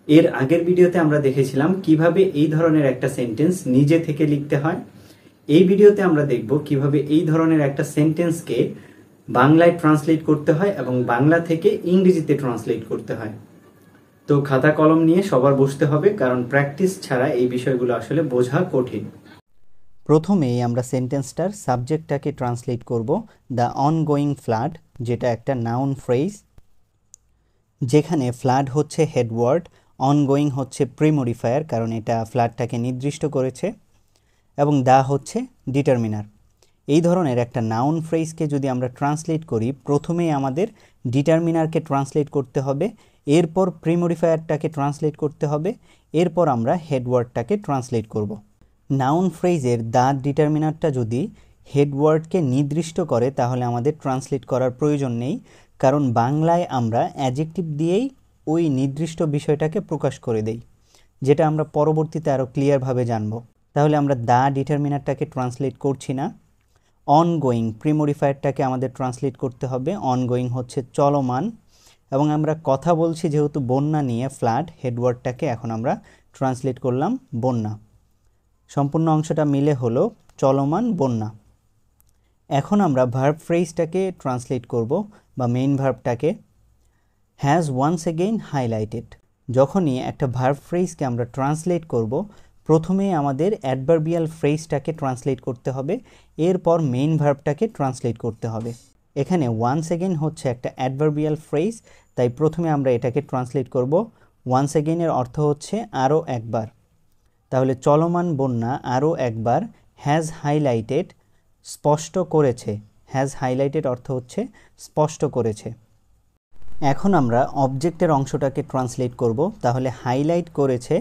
এর আগের ভিডিওতে আমরা দেখেছিলাম কিভাবে এই ধরনের একটা সেন্টেন্স নিজে থেকে লিখতে হয়। এই ভিডিওতে আমরা দেখব কিভাবে এই ধরনের একটা সেন্টেন্সকে বাংলায় ট্রান্সলেট করতে হয় এবং বাংলা থেকে ইংরেজিতে ট্রান্সলেট করতে হয়। তো খাতা কলম নিয়ে সবার বসতে হবে, কারণ প্র্যাকটিস ছাড়া এই বিষয়গুলো আসলে বোঝা কঠিন। প্রথমেই আমরা সেন্টেন্সটার সাবজেক্টটাকে ট্রান্সলেট করব দ্য অনগোয়িং ফ্লাড, যেটা একটা নাউন ফ্রেজ, যেখানে ফ্লাড হচ্ছে হেডওয়ার্ড, অনগোয়িং হচ্ছে প্রিমডিফায়ার কারণ এটা ফ্লাডটাকে নির্দিষ্ট করেছে, এবং দা হচ্ছে ডিটারমিনার। এই ধরনের একটা নাউন ফ্রেজকে যদি আমরা ট্রান্সলেট করি, প্রথমেই আমাদের ডিটারমিনারকে ট্রান্সলেট করতে হবে, এরপর প্রিমডিফায়ারটাকে ট্রান্সলেট করতে হবে, এরপর আমরা হেডওয়ার্ডটাকে ট্রান্সলেট করব। নাউন ফ্রেজের দা ডিটারমিনারটা যদি হেডওয়ার্ডকে নির্দিষ্ট করে তাহলে আমাদের ট্রান্সলেট করার প্রয়োজন নেই, কারণ বাংলায় আমরা অ্যাডজেক্টিভ দিয়েই ওই নির্দিষ্ট বিষয়টাকে প্রকাশ করে দেই, যেটা আমরা পরবর্তীতে আরও ক্লিয়ারভাবে জানব। তাহলে আমরা দা ডিটারমিনারটাকে ট্রান্সলেট করছি না। অনগোয়িং প্রিমডিফায়ারটাকে আমাদের ট্রান্সলেট করতে হবে। অনগোয়িং হচ্ছে চলমান, এবং আমরা কথা বলছি যেহেতু বন্যা নিয়ে, ফ্লাড, হেডওয়ার্ডটাকে এখন আমরা ট্রান্সলেট করলাম বন্যা। সম্পূর্ণ অংশটা মিলে হলো চলমান বন্যা। এখন আমরা ভার্ব ফ্রেজটাকে ট্রান্সলেট করব, বা মেইন ভার্বটাকে। Has once again highlighted. যখনই একটা ভার্ব ফ্রেজকে আমরা ট্রান্সলেট করব, প্রথমেই আমাদের অ্যাডভার্বিয়াল ফ্রেজটাকে ট্রান্সলেট করতে হবে, এরপর মেইন ভার্বটাকে ট্রান্সলেট করতে হবে। এখানে ওয়ান্স এগেইন হচ্ছে একটা অ্যাডভার্বিয়াল ফ্রেজ, তাই প্রথমে আমরা এটাকে ট্রান্সলেট করব। ওয়ান্স এগেইনের অর্থ হচ্ছে আরও একবার। তাহলে চলমান বন্যা আরও একবার হ্যাজ হাইলাইটেড, স্পষ্ট করেছে। হ্যাজ হাইলাইটেড অর্থ হচ্ছে স্পষ্ট করেছে। এখন আমরা অবজেক্টের অংশটাকে ট্রান্সলেট করব। তাহলে হাইলাইট করেছে,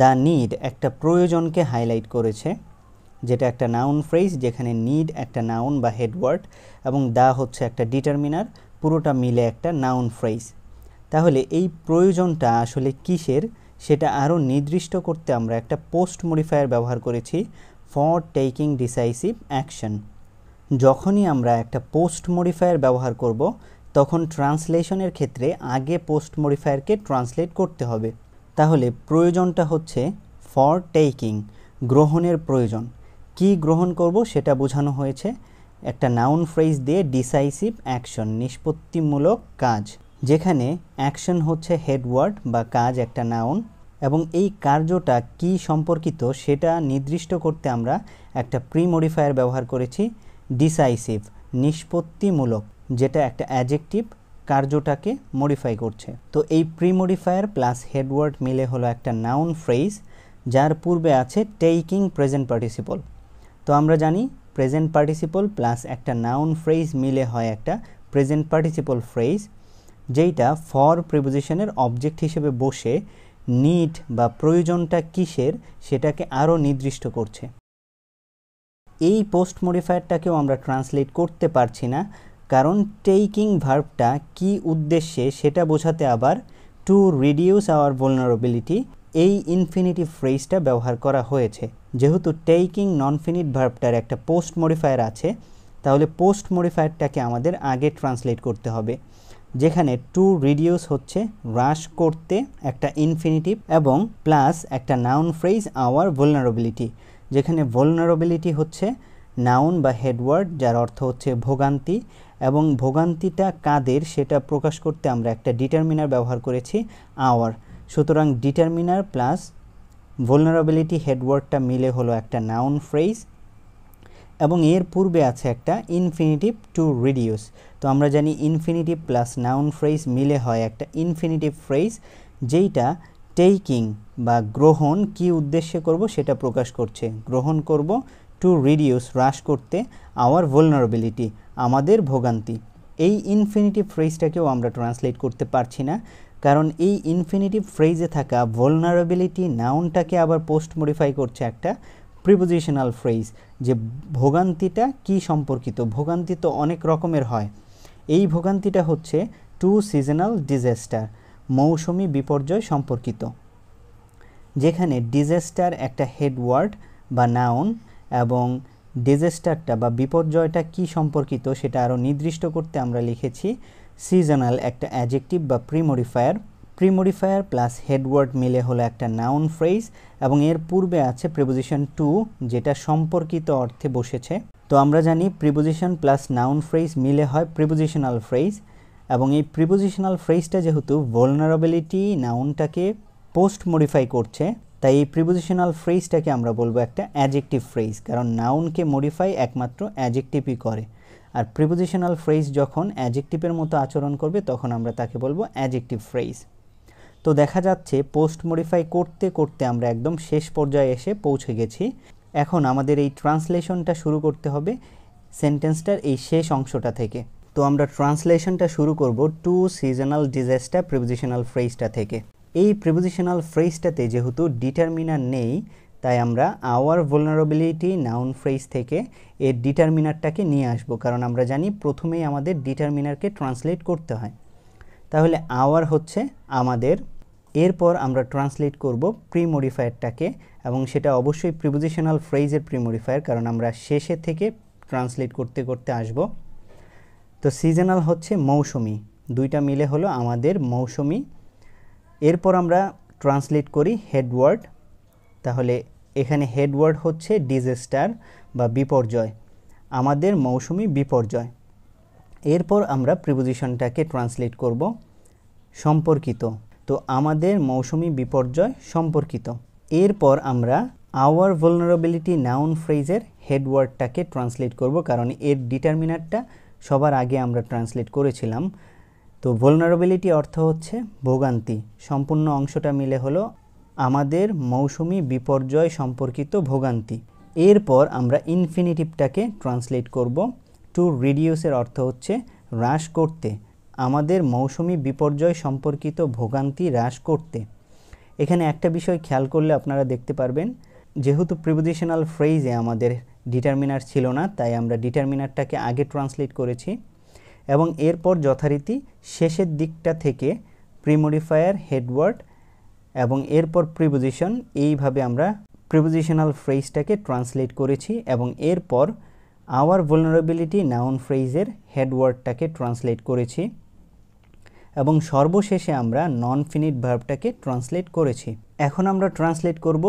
দ্য নিড একটা প্রয়োজনকে হাইলাইট করেছে, যেটা একটা নাউন ফ্রেজ, যেখানে নিড একটা নাউন বা হেডওয়ার্ড এবং দা হচ্ছে একটা ডিটারমিনার, পুরোটা মিলে একটা নাউন ফ্রেজ। তাহলে এই প্রয়োজনটা আসলে কিসের সেটা আরও নির্দিষ্ট করতে আমরা একটা পোস্ট মডিফায়ার ব্যবহার করেছি, ফর টেকিং ডিসাইসিভ অ্যাকশন। যখনই আমরা একটা পোস্ট মডিফায়ার ব্যবহার করব, তখন ট্রান্সলেশনের ক্ষেত্রে আগে পোস্ট মডিফায়ারকে ট্রান্সলেট করতে হবে। তাহলে প্রয়োজনটা হচ্ছে ফর টেকিং, গ্রহণের প্রয়োজন। কি গ্রহণ করব সেটা বোঝানো হয়েছে একটা নাউন ফ্রেজ দিয়ে, ডিসাইসিভ অ্যাকশন, নিষ্পত্তিমূলক কাজ, যেখানে অ্যাকশন হচ্ছে হেডওয়ার্ড বা কাজ একটা নাউন, এবং এই কার্যটা কি সম্পর্কিত সেটা নির্দিষ্ট করতে আমরা একটা প্রিমডিফায়ার ব্যবহার করেছি, ডিসাইসিভ, নিষ্পত্তিমূলক, যেটা একটা অ্যাডজেক্টিভ কার্যটাকে মডিফাই করছে। তো এই প্রিমডিফায়ার প্লাস হেডওয়ার্ড মিলে হলো একটা নাউন ফ্রেজ, যার পূর্বে আছে টেকিং প্রেজেন্ট পার্টিসিপল। তো আমরা জানি প্রেজেন্ট পার্টিসিপল প্লাস একটা নাউন ফ্রেজ মিলে হয় একটা প্রেজেন্ট পার্টিসিপল ফ্রেজ, যেইটা ফর প্রিপোজিশনের অবজেক্ট হিসেবে বসে নিড বা প্রয়োজনটা কিসের সেটাকে আরও নির্দিষ্ট করছে। এই পোস্ট মডিফায়ারটাকেও আমরা ট্রান্সলেট করতে পারছি না, কারণ টেকিং ভার্বটা কি উদ্দেশ্যে সেটা বোঝাতে আবার টু রিডিউস আওয়ার vulnerability এই ইনফিনিটিভ ফ্রেজটা ব্যবহার করা হয়েছে। যেহেতু টেকিং নন ফিনিট ভার্বটার একটা পোস্ট মডিফায়ার আছে, তাহলে পোস্ট মডিফায়ারটাকে আমাদের আগে ট্রান্সলেট করতে হবে, যেখানে টু রিডিউস হচ্ছে হ্রাস করতে একটা ইনফিনিটিভ, এবং প্লাস একটা নাউন ফ্রেজ আওয়ার vulnerability, যেখানে vulnerability হচ্ছে নাউন বা হেডওয়ার্ড, যার অর্থ হচ্ছে ভোগান্তি, এবং ভোগান্তিটা কাদের সেটা প্রকাশ করতে আমরা একটা ডিটারমিনার ব্যবহার করেছি, আওয়ার। সুতরাং ডিটারমিনার প্লাস vulnerability হেডওয়ার্ডটা মিলে হলো একটা নাউন ফ্রেজ, এবং এর পূর্বে আছে একটা ইনফিনিটিভ টু রিডিউস। তো আমরা জানি ইনফিনিটিভ প্লাস নাউন ফ্রেজ মিলে হয় একটা ইনফিনিটিভ ফ্রেজ, যেইটা টেকিং বা গ্রহণ কি উদ্দেশ্যে করব সেটা প্রকাশ করছে। গ্রহণ করব, টু রিডিউস হ্রাস করতে, আওয়ার vulnerability আমাদের ভোগান্তি। এই ইনফিনিটিভ ফ্রেজটাকেও আমরা ট্রান্সলেট করতে পারছি না, কারণ এই ইনফিনিটিভ ফ্রেজে থাকা vulnerability নাউনটাকে আবার পোস্ট মডিফাই করছে একটা প্রিপোজিশনাল ফ্রেজ, যে ভোগান্তিটা কি সম্পর্কিত। ভোগান্তি তো অনেক রকমের হয়, এই ভোগান্তিটা হচ্ছে টু সিজনাল ডিজাস্টার, মৌসুমি বিপর্যয় সম্পর্কিত, যেখানে ডিজাস্টার একটা হেডওয়ার্ড বা নাউন, এবং ডিজাস্টারটা বা বিপর্যয়টা কি সম্পর্কিত সেটা আরও নির্দিষ্ট করতে আমরা লিখেছি সিজনাল একটা অ্যাডজেক্টিভ বা প্রিমডিফায়ার, প্রিমডিফায়ার প্লাস হেডওয়ার্ড মিলে হলো একটা নাউন ফ্রেজ এবং এর পূর্বে আছে প্রিপোজিশন টু যেটা সম্পর্কিত অর্থে বসেছে। তো আমরা জানি প্রিপোজিশন প্লাস নাউন ফ্রেজ মিলে হয় প্রিপোজিশনাল ফ্রেজ, এবং এই প্রিপোজিশনাল ফ্রেজটা যেহেতু ভলনারেবিলিটি নাউনটাকে পোস্ট মডিফাই করছে, তাই এই প্রিপোজিশনাল ফ্রেজটাকে আমরা বলবো একটা অ্যাডজেক্টিভ ফ্রেজ, কারণ নাউনকে মডিফাই একমাত্র অ্যাডজেক্টিভই করে। আর প্রিপোজিশনাল ফ্রেজ যখন অ্যাডজেক্টিভের মতো আচরণ করবে তখন আমরা তাকে বলবো অ্যাডজেক্টিভ ফ্রেজ। তো দেখা যাচ্ছে পোস্ট মডিফাই করতে করতে আমরা একদম শেষ পর্যায়ে এসে পৌঁছে গেছি। এখন আমাদের এই ট্রান্সলেশনটা শুরু করতে হবে সেন্টেন্সটার এই শেষ অংশটা থেকে। তো আমরা ট্রান্সলেশনটা শুরু করব টু সিজনাল ডিজাস্টার প্রিপোজিশনাল ফ্রেজটা থেকে। এই প্রিপোজিশনাল ফ্রেজটাতে যেহেতু ডিটারমিনার নেই, তাই আমরা আওয়ার ভলনারেবিলিটি নাউন ফ্রেজ থেকে এর ডিটারমিনারটাকে নিয়ে আসব, কারণ আমরা জানি প্রথমেই আমাদের ডিটারমিনারকে ট্রান্সলেট করতে হয়। তাহলে আওয়ার হচ্ছে আমাদের, এরপর আমরা ট্রান্সলেট করব প্রিমডিফায়ারটাকে, এবং সেটা অবশ্যই প্রিপোজিশনাল ফ্রেজের প্রিমডিফায়ার, কারণ আমরা শেষে থেকে ট্রান্সলেট করতে করতে আসব। তো সিজনাল হচ্ছে মৌসুমি, দুইটা মিলে হলো আমাদের মৌসুমি। এরপর আমরা ট্রান্সলেট করি হেডওয়ার্ড, তাহলে এখানে হেডওয়ার্ড হচ্ছে ডিজাস্টার বা বিপর্যয়, আমাদের মৌসুমি বিপর্যয়। এরপর আমরা প্রিপোজিশনটাকে ট্রান্সলেট করব সম্পর্কিত, তো আমাদের মৌসুমি বিপর্যয় সম্পর্কিত। এরপর আমরা আওয়ার ভলনারেবিলিটি নাউন ফ্রেজের হেডওয়ার্ডটাকে ট্রান্সলেট করব, কারণ এর ডিটারমিনারটা সবার আগে আমরা ট্রান্সলেট করেছিলাম। তো ভলনারেবিলিটি অর্থ হচ্ছে ভোগান্তি, সম্পূর্ণ অংশটা মিলে হলো আমাদের মৌসুমি বিপর্যয় সম্পর্কিত ভোগান্তি। এরপর আমরা ইনফিনিটিভটাকে ট্রান্সলেট করব। টু রিডিউসের অর্থ হচ্ছে হ্রাস করতে, আমাদের মৌসুমি বিপর্যয় সম্পর্কিত ভোগান্তি হ্রাস করতে। এখানে একটা বিষয় খেয়াল করলে আপনারা দেখতে পারবেন, যেহেতু প্রিপোজিশনাল ফ্রেজে আমাদের ডিটারমিনার ছিল না, তাই আমরা ডিটারমিনারটাকে আগে ট্রান্সলেট করেছি, এবং এরপর যথারীতি শেষের দিকটা থেকে প্রিমডিফায়ার, হেডওয়ার্ড এবং এরপর প্রিপোজিশন, এইভাবে আমরা প্রিপোজিশনাল ফ্রেজটাকে ট্রান্সলেট করেছি, এবং এরপর আওয়ার ভলনারেবিলিটি নাউন ফ্রেজের হেডওয়ার্ডটাকে ট্রান্সলেট করেছি, এবং সর্বশেষে আমরা নন ফিনিট ভার্বটাকে ট্রান্সলেট করেছি। এখন আমরা ট্রান্সলেট করব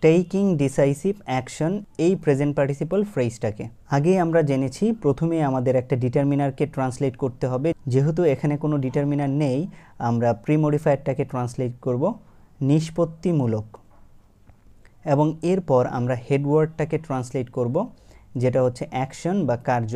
টেকিং ডিসাইসিভ অ্যাকশন এই প্রেজেন্ট পার্টিসিপল ফ্রেজটাকে। আগেই আমরা জেনেছি প্রথমে আমাদের একটা ডিটারমিনারকে ট্রান্সলেট করতে হবে, যেহেতু এখানে কোনো ডিটারমিনার নেই আমরা প্রিমডিফায়ারটাকে ট্রান্সলেট করব নিষ্পত্তিমূলক, এবং এরপর আমরা হেডওয়ার্ডটাকে ট্রান্সলেট করব যেটা হচ্ছে অ্যাকশন বা কার্য,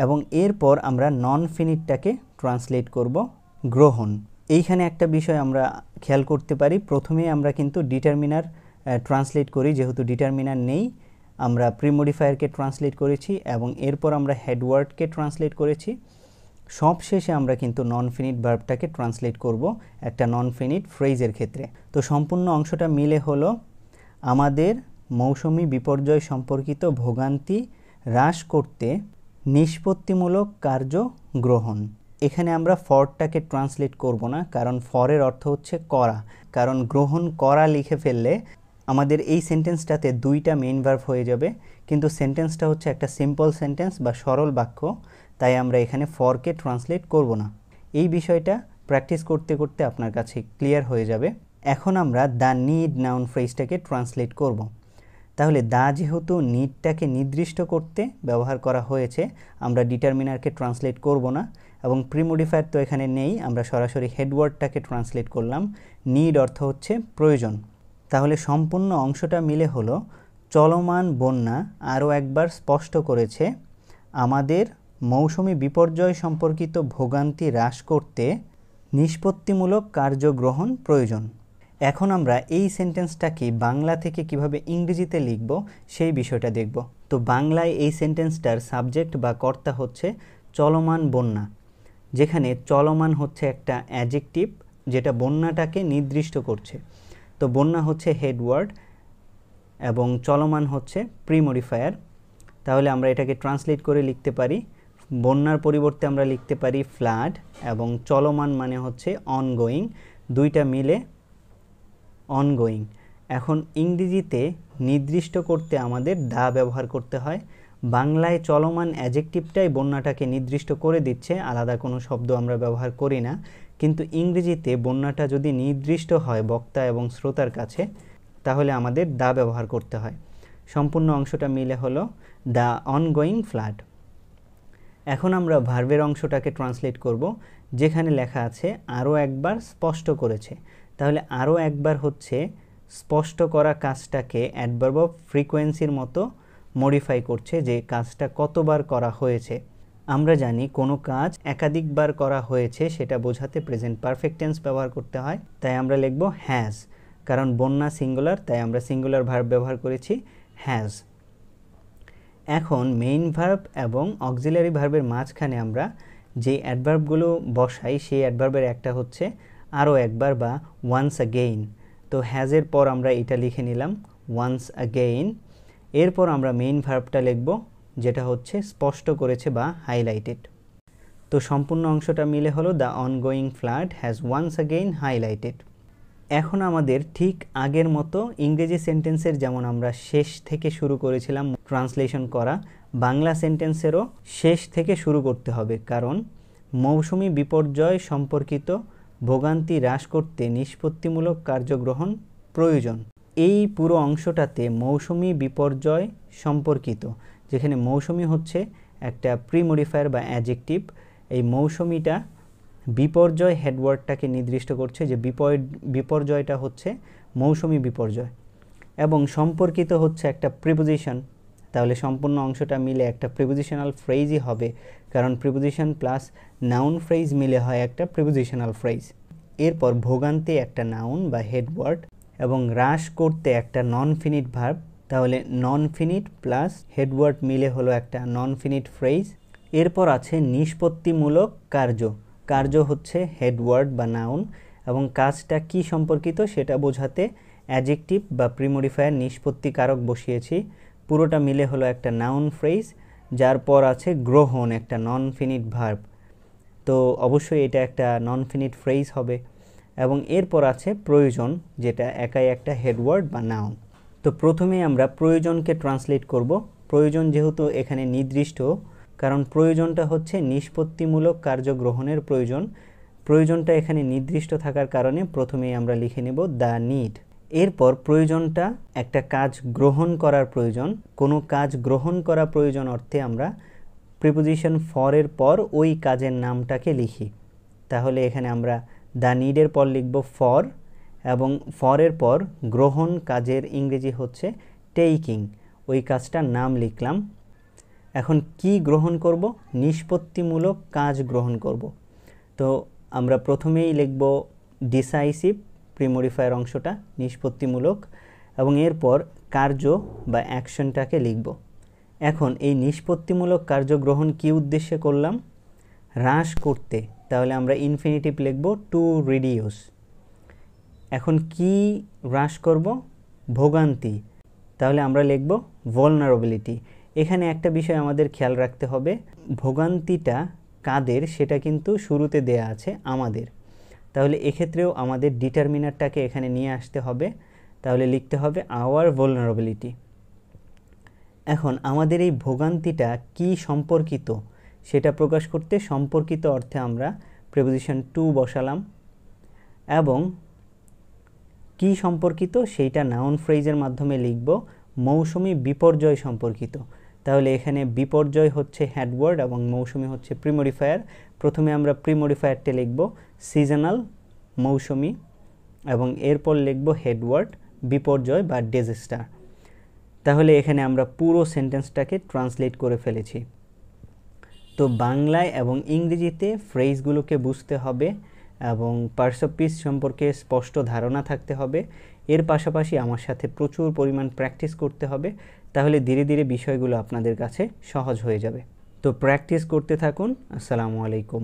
এবং এরপর আমরা নন ফিনিটটাকে ট্রান্সলেট করব গ্রহণ। এইখানে একটা বিষয় আমরা খেয়াল করতে পারি, প্রথমে আমরা কিন্তু ডিটারমিনার ট্রান্সলেট করি, যেহেতু ডিটারমিনার নেই আমরা প্রিমডিফায়ারকে ট্রান্সলেট করেছি, এবং এরপর আমরা হেডওয়ার্ডকে ট্রান্সলেট করেছি, সবশেষে আমরা কিন্তু নন ফিনিট ভার্বটাকে ট্রান্সলেট করব একটা নন ফিনিট ফ্রেজের ক্ষেত্রে। তো সম্পূর্ণ অংশটা মিলে হলো আমাদের মৌসুমি বিপর্যয় সম্পর্কিত ভোগান্তি হ্রাস করতে নিষ্পত্তিমূলক কার্য গ্রহণ। এখানে আমরা ফরটাকে ট্রান্সলেট করব না, কারণ ফরের অর্থ হচ্ছে করা, কারণ গ্রহণ করা লিখে ফেললে আমাদের এই সেন্টেন্সটাতে দুইটা মেইন ভার্ব হয়ে যাবে, কিন্তু সেন্টেন্সটা হচ্ছে একটা সিম্পল সেন্টেন্স বা সরল বাক্য, তাই আমরা এখানে ফরকে ট্রান্সলেট করব না। এই বিষয়টা প্র্যাকটিস করতে করতে আপনার কাছে ক্লিয়ার হয়ে যাবে। এখন আমরা দ্য নিড নাউন ফ্রেজটাকে ট্রান্সলেট করব। তাহলে দা যেহেতু নিডটাকে নির্দিষ্ট করতে ব্যবহার করা হয়েছে, আমরা ডিটারমিনারকে ট্রান্সলেট করব না, এবং প্রিমডিফায়ার তো এখানে নেই, আমরা সরাসরি হেডওয়ার্ডটাকে ট্রান্সলেট করলাম। নিড অর্থ হচ্ছে প্রয়োজন। তাহলে সম্পূর্ণ অংশটা মিলে হলো চলমান বন্যা আরও একবার স্পষ্ট করেছে আমাদের মৌসুমি বিপর্যয় সম্পর্কিত ভোগান্তি হ্রাস করতে নিষ্পত্তিমূলক কার্যগ্রহণ প্রয়োজন। এখন আমরা এই সেন্টেন্সটাকে বাংলা থেকে কিভাবে ইংরেজিতে লিখব সেই বিষয়টা দেখব। তো বাংলায় এই সেন্টেন্সটার সাবজেক্ট বা কর্তা হচ্ছে চলমান বন্যা, যেখানে চলমান হচ্ছে একটা অ্যাডজেক্টিভ যেটা বন্যাটাকে নির্দিষ্ট করছে। তো বন্যা হচ্ছে হেডওয়ার্ড এবং চলমান হচ্ছে প্রিমডিফায়ার। তাহলে আমরা এটাকে ট্রান্সলেট করে লিখতে পারি, বন্যার পরিবর্তে আমরা লিখতে পারি ফ্লাড, এবং চলমান মানে হচ্ছে অনগোয়িং, দুইটা মিলে অনগোয়িং। এখন ইংরেজিতে নির্দিষ্ট করতে আমাদের দা ব্যবহার করতে হয়, বাংলায় চলমান অ্যাডজেক্টিভটাই বন্যাটাকে নির্দিষ্ট করে দিচ্ছে, আলাদা কোনো শব্দ আমরা ব্যবহার করি না। কিন্তু ইংরেজিতে বন্যাটা যদি নির্দিষ্ট হয় বক্তা এবং শ্রোতার কাছে, তাহলে আমাদের দা ব্যবহার করতে হয়। সম্পূর্ণ অংশটা মিলে হলো দ্য অনগোয়িং ফ্লাড। এখন আমরা ভার্বের অংশটাকে ট্রান্সলেট করব, যেখানে লেখা আছে আরও একবার স্পষ্ট করেছে। তাহলে আরও একবার হচ্ছে স্পষ্ট করা কাজটাকে অ্যাডভার্ব অফ ফ্রিকোয়েন্সির মতো মডিফাই করছে, যে কাজটা কতবার করা হয়েছে। আমরা জানি কোনো কাজ একাধিকবার করা হয়েছে সেটা বোঝাতে প্রেজেন্ট পারফেক্ট টেন্স ব্যবহার করতে হয়, তাই আমরা লিখব হ্যাজ। কারণ বন্যা সিঙ্গুলার, তাই আমরা সিঙ্গুলার ভার্ব ব্যবহার করেছি হ্যাজ। এখন মেইন ভার্ব এবং অক্সিলারি ভার্বের মাঝখানে আমরা যে অ্যাডভার্বগুলো বসাই সেই অ্যাডভার্বের একটা হচ্ছে আরও একবার বা ওয়ান্স অ্যাগেইন। তো হ্যাজের পর আমরা এটা লিখে নিলাম ওয়ান্স অ্যাগেইন। এরপর আমরা মেইন ভার্বটা লিখব, যেটা হচ্ছে স্পষ্ট করেছে বা হাইলাইটেড। তো সম্পূর্ণ অংশটা মিলে হলো the ongoing flood has once again highlighted. এখন আমাদের ঠিক আগের মতো ইংরেজি সেন্টেন্সের যেমন আমরা শেষ থেকে শুরু করেছিলাম ট্রান্সলেশন করা, বাংলা সেন্টেন্সেরও শেষ থেকে শুরু করতে হবে। কারণ মৌসুমি বিপর্যয় সম্পর্কিত ভোগান্তি হ্রাস করতে নিষ্পত্তিমূলক কার্যগ্রহণ প্রয়োজন। এই পুরো অংশটাতে মৌসুমি বিপর্যয় সম্পর্কিত, যেখানে মৌসুমি হচ্ছে একটা প্রিমডিফায়ার বা অ্যাডজেক্টিভ। এই মৌসুমিটা বিপর্যয় হেডওয়ার্ডটাকে নির্দিষ্ট করছে, যে বিপর্যয়টা হচ্ছে মৌসুমি বিপর্যয়, এবং সম্পর্কিত হচ্ছে একটা প্রিপোজিশন। তাহলে সম্পূর্ণ অংশটা মিলে একটা প্রিপোজিশনাল ফ্রেজই হবে, কারণ প্রিপোজিশন প্লাস নাউন ফ্রেজ মিলে হয় একটা প্রিপোজিশনাল ফ্রেজ। এরপর ভোগান্তি একটা নাউন বা হেডওয়ার্ড, এবং হ্রাস করতে একটা নন ফিনিট ভার্ব। তাহলে নন ফিনিট প্লাস হেডওয়ার্ড মিলে হলো একটা নন ফিনিট ফ্রেজ। এরপর আছে নিষ্পত্তিমূলক কার্য। কার্য হচ্ছে হেডওয়ার্ড বা নাউন, এবং কাজটা কি সম্পর্কিত সেটা বোঝাতে অ্যাডজেক্টিভ বা প্রিমডিফায়ার নিষ্পত্তিকারক বসিয়েছি। পুরোটা মিলে হলো একটা নাউন ফ্রেজ, যার পর আছে গ্রহণ একটা নন ফিনিট ভার্ব। তো অবশ্যই এটা একটা নন ফিনিট ফ্রেজ হবে। এবং এরপর আছে প্রয়োজন, যেটা একাই একটা হেডওয়ার্ড বা নাউন। তো প্রথমেই আমরা প্রয়োজনকে ট্রান্সলেট করব। প্রয়োজন যেহেতু এখানে নির্দিষ্ট, কারণ প্রয়োজনটা হচ্ছে নিষ্পত্তিমূলক কার্যগ্রহণের প্রয়োজন। প্রয়োজনটা এখানে নির্দিষ্ট থাকার কারণে প্রথমেই আমরা লিখে নেব দ্য নিড। এরপর প্রয়োজনটা একটা কাজ গ্রহণ করার প্রয়োজন। কোনো কাজ গ্রহণ করা প্রয়োজন অর্থে আমরা প্রিপোজিশন ফর এর পর ওই কাজের নামটাকে লিখি। তাহলে এখানে আমরা দ্য নিডের পর লিখব ফর, এবং ফর এর পর গ্রহণ কাজের ইংরেজি হচ্ছে টেকিং, ওই কাজটার নাম লিখলাম। এখন কি গ্রহণ করব? নিষ্পত্তিমূলক কাজ গ্রহণ করব। তো আমরা প্রথমেই লিখব ডিসাইসিভ, প্রিমডিফায়ার অংশটা নিষ্পত্তিমূলক, এবং এরপর কার্য বা অ্যাকশনটাকে লিখব। এখন এই নিষ্পত্তিমূলক কার্যগ্রহণ কি উদ্দেশ্যে করলাম? হ্রাস করতে। তাহলে আমরা ইনফিনিটিভ লিখব টু রিডিউস। এখন কি হ্রাস করব? ভোগান্তি। তাহলে আমরা লিখব vulnerability। এখানে একটা বিষয় আমাদের খেয়াল রাখতে হবে, ভোগান্তিটা কাদের সেটা কিন্তু শুরুতে দেয়া আছে আমাদের। তাহলে এক্ষেত্রেও আমাদের ডিটারমিনারটাকে এখানে নিয়ে আসতে হবে। তাহলে লিখতে হবে আওয়ার vulnerability। এখন আমাদের এই ভোগান্তিটা কি সম্পর্কিত সেটা প্রকাশ করতে সম্পর্কিত অর্থে আমরা প্রিপোজিশন টু বসালাম, এবং কি সম্পর্কিত সেইটা নাউন ফ্রেজের মাধ্যমে লিখব মৌসুমি বিপর্যয় সম্পর্কিত। তাহলে এখানে বিপর্যয় হচ্ছে হেডওয়ার্ড এবং মৌসুমি হচ্ছে প্রিমডিফায়ার। প্রথমে আমরা প্রিমডিফায়ারটা লিখব সিজনাল মৌসুমি, এবং এরপর লিখব হেডওয়ার্ড বিপর্যয় বা ডিজাস্টার। তাহলে এখানে আমরা পুরো সেন্টেন্সটাকে ট্রান্সলেট করে ফেলেছি। তো বাংলায় এবং ইংরেজিতে ফ্রেজগুলোকে বুঝতে হবে এবং পার্টস অফ স্পিচ সম্পর্কে স্পষ্ট ধারণা থাকতে হবে। এর পাশাপাশি আমার সাথে প্রচুর পরিমাণ প্র্যাকটিস করতে হবে, তাহলে ধীরে ধীরে বিষয়গুলো আপনাদের কাছে সহজ হয়ে যাবে। তো প্র্যাকটিস করতে থাকুন। আসসালামু আলাইকুম।